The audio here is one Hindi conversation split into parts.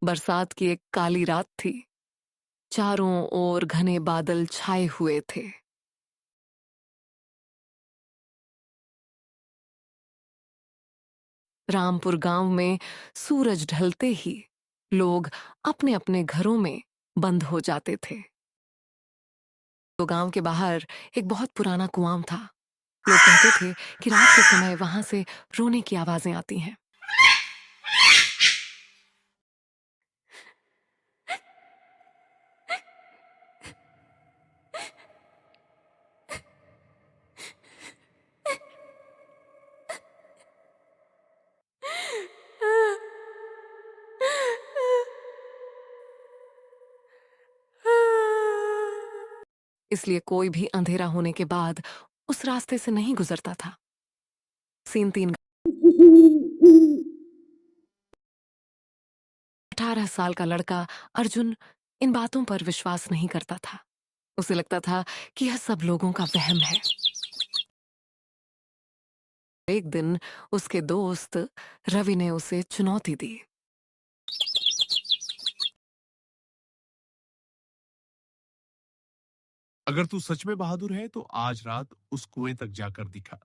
बरसात की एक काली रात थी। चारों ओर घने बादल छाए हुए थे। रामपुर गांव में सूरज ढलते ही लोग अपने अपने घरों में बंद हो जाते थे। तो गांव के बाहर एक बहुत पुराना कुआं था। लोग कहते थे कि रात के समय वहां से रोने की आवाजें आती हैं। इसलिए कोई भी अंधेरा होने के बाद उस रास्ते से नहीं गुजरता था। सीन 3। 18 साल का लड़का अर्जुन इन बातों पर विश्वास नहीं करता था। उसे लगता था कि यह सब लोगों का वहम है। एक दिन उसके दोस्त रवि ने उसे चुनौती दी। अगर तू सच में बहादुर है तो आज रात उस कुएं तक जाकर दिखा।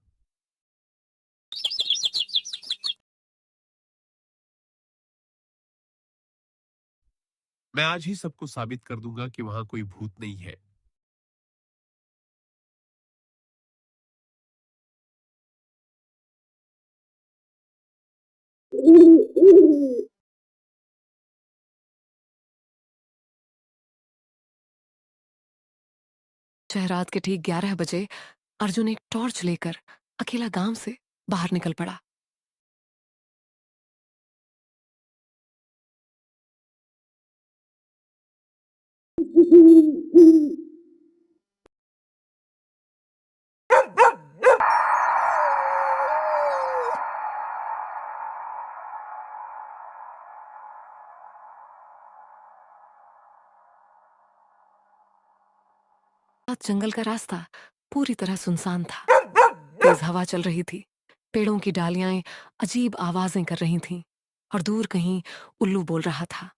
मैं आज ही सबको साबित कर दूंगा कि वहां कोई भूत नहीं है। रात के ठीक 11 बजे अर्जुन एक टॉर्च लेकर अकेला गांव से बाहर निकल पड़ा। जंगल का रास्ता पूरी तरह सुनसान था। तेज हवा चल रही थी। पेड़ों की डालियां अजीब आवाजें कर रही थीं और दूर कहीं उल्लू बोल रहा था।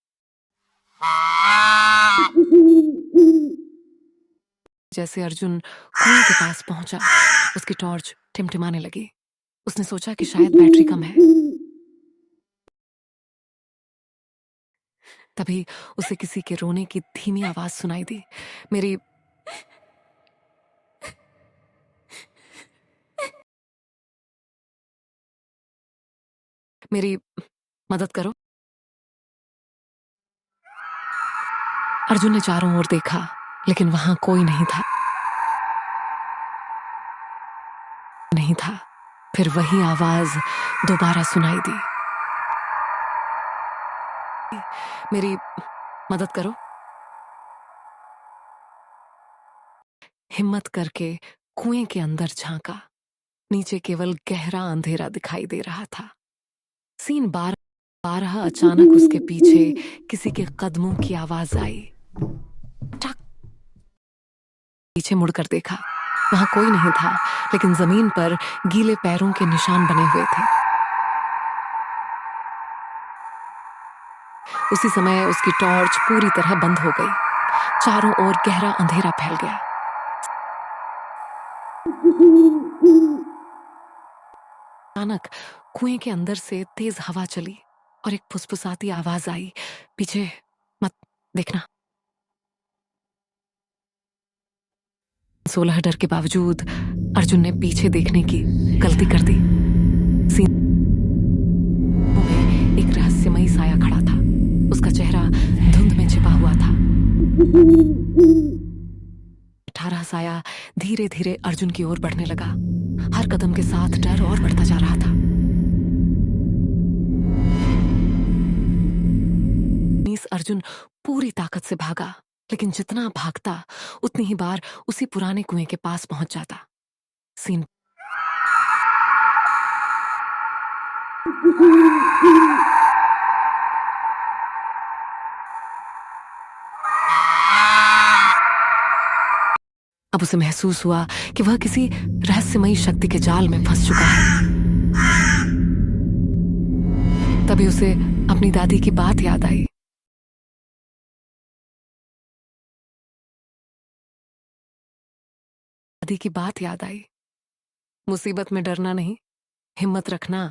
जैसे अर्जुन कुएं के पास पहुंचा, उसकी टॉर्च टिमटिमाने लगी। उसने सोचा कि शायद बैटरी कम है। तभी उसे किसी के रोने की धीमी आवाज सुनाई दी। मेरी मेरी मदद करो। अर्जुन ने चारों ओर देखा, लेकिन वहां कोई नहीं था। फिर वही आवाज दोबारा सुनाई दी। मेरी मदद करो। हिम्मत करके कुएं के अंदर झांका। नीचे केवल गहरा अंधेरा दिखाई दे रहा था। सीन 12 अचानक उसके पीछे किसी के कदमों की आवाज आई। टक। पीछे मुड़कर देखा, वहां कोई नहीं था, लेकिन जमीन पर गीले पैरों के निशान बने हुए थे। उसी समय उसकी टॉर्च पूरी तरह बंद हो गई। चारों ओर गहरा अंधेरा फैल गया। अचानक कुएं के अंदर से तेज हवा चली और एक फुसफुसाती आवाज आई, पीछे मत देखना। 16 डर के बावजूद अर्जुन ने पीछे देखने की गलती कर दी। सीन में एक रहस्यमयी साया खड़ा था। उसका चेहरा धुंध में छिपा हुआ था। 18 साया धीरे धीरे अर्जुन की ओर बढ़ने लगा। हर कदम के साथ डर और बढ़ता जा रहा था। अर्जुन पूरी ताकत से भागा, लेकिन जितना भागता उतनी ही बार उसी पुराने कुएं के पास पहुंच जाता। सीन अब उसे महसूस हुआ कि वह किसी रहस्यमयी शक्ति के जाल में फंस चुका है। तभी उसे अपनी दादी की बात याद आई। दादी की बात याद आई। मुसीबत में डरना नहीं, हिम्मत रखना।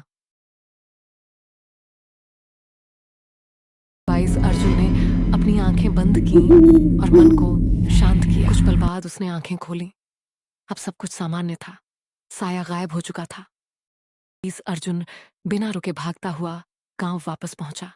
बाईस अर्जुन ने अपनी आंखें बंद की और मन को शांत किया। कुछ पल बाद उसने आंखें खोली। अब सब कुछ सामान्य था। साया गायब हो चुका था। इस अर्जुन बिना रुके भागता हुआ गांव वापस पहुंचा।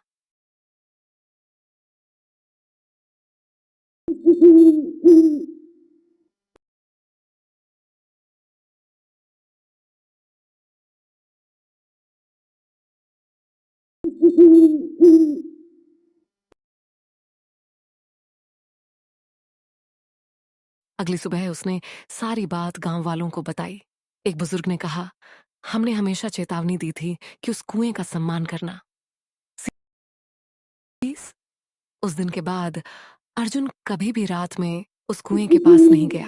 अगली सुबह उसने सारी बात गांव वालों को बताई। एक बुजुर्ग ने कहा, हमने हमेशा चेतावनी दी थी कि उस कुएं का सम्मान करना। सीस, उस दिन के बाद अर्जुन कभी भी रात में उस कुएं के पास नहीं गया।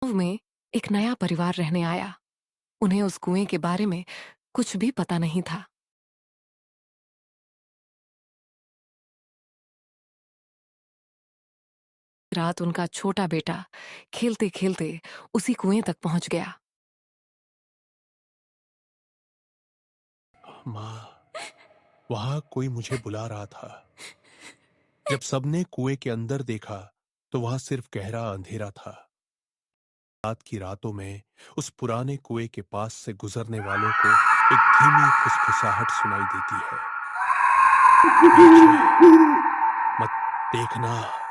गांव में एक नया परिवार रहने आया। उन्हें उस कुएं के बारे में कुछ भी पता नहीं था। रात उनका छोटा बेटा खेलते खेलते उसी कुएं तक पहुंच गया। माँ, वहां कोई मुझे बुला रहा था। जब सबने कुएं के अंदर देखा तो वहां सिर्फ गहरा अंधेरा था। रात की रातों में उस पुराने कुएं के पास से गुजरने वालों को एक धीमी फुसफुसाहट सुनाई देती है। पीछे मत देखना।